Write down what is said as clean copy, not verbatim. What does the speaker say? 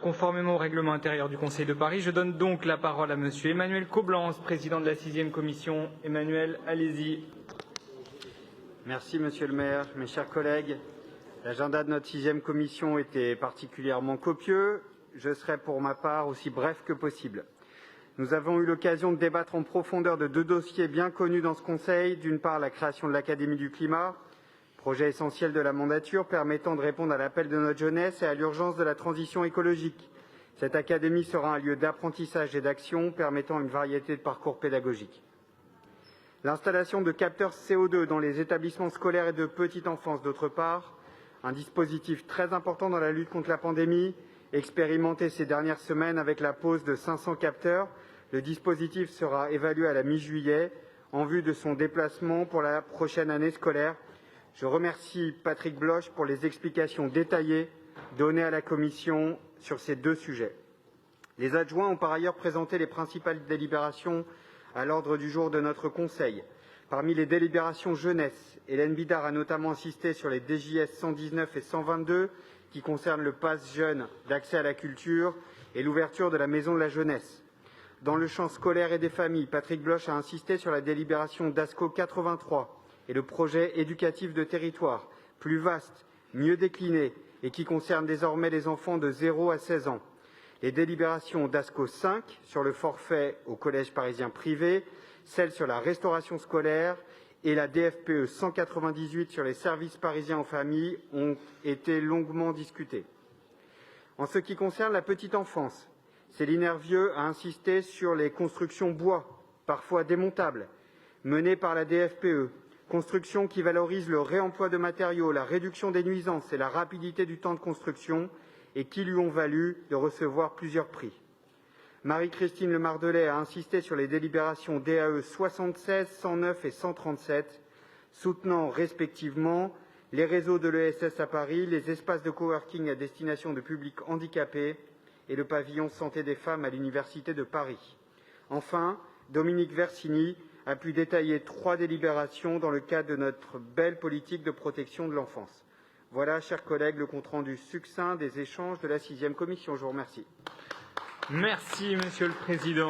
Conformément au règlement intérieur du Conseil de Paris, je donne donc la parole à Monsieur Emmanuel Coblence, président de la 6e commission. Emmanuel, allez-y. Merci Monsieur le maire, mes chers collègues. L'agenda de notre 6e commission était particulièrement copieux. Je serai pour ma part aussi bref que possible. Nous avons eu l'occasion de débattre en profondeur de deux dossiers bien connus dans ce Conseil. D'une part, la création de l'Académie du climat, projet essentiel de la mandature permettant de répondre à l'appel de notre jeunesse et à l'urgence de la transition écologique. Cette académie sera un lieu d'apprentissage et d'action permettant une variété de parcours pédagogiques. L'installation de capteurs CO2 dans les établissements scolaires et de petite enfance d'autre part, un dispositif très important dans la lutte contre la pandémie, expérimenté ces dernières semaines avec la pose de 500 capteurs. Le dispositif sera évalué à la mi-juillet en vue de son déplacement pour la prochaine année scolaire. Je remercie Patrick Bloch pour les explications détaillées données à la Commission sur ces deux sujets. Les adjoints ont par ailleurs présenté les principales délibérations à l'ordre du jour de notre Conseil. Parmi les délibérations jeunesse, Hélène Bidard a notamment insisté sur les DJS 119 et 122 qui concernent le pass jeune d'accès à la culture et l'ouverture de la maison de la jeunesse. Dans le champ scolaire et des familles, Patrick Bloch a insisté sur la délibération d'ASCO 83 et le projet éducatif de territoire, plus vaste, mieux décliné et qui concerne désormais les enfants de 0 à 16 ans. Les délibérations d'ASCO 5 sur le forfait au collège parisien privé, celle sur la restauration scolaire et la DFPE 198 sur les services parisiens aux familles ont été longuement discutées. En ce qui concerne la petite enfance, Céline Hervieux a insisté sur les constructions bois, parfois démontables, menées par la DFPE, constructions qui valorisent le réemploi de matériaux, la réduction des nuisances et la rapidité du temps de construction et qui lui ont valu de recevoir plusieurs prix. Marie-Christine Lemardelet a insisté sur les délibérations DAE 76, 109 et 137, soutenant respectivement les réseaux de l'ESS à Paris, les espaces de coworking à destination de publics handicapés et le pavillon santé des femmes à l'Université de Paris. Enfin, Dominique Versini a pu détailler 3 délibérations dans le cadre de notre belle politique de protection de l'enfance. Voilà, chers collègues, le compte-rendu succinct des échanges de la 6e commission. Je vous remercie. Merci, Monsieur le Président.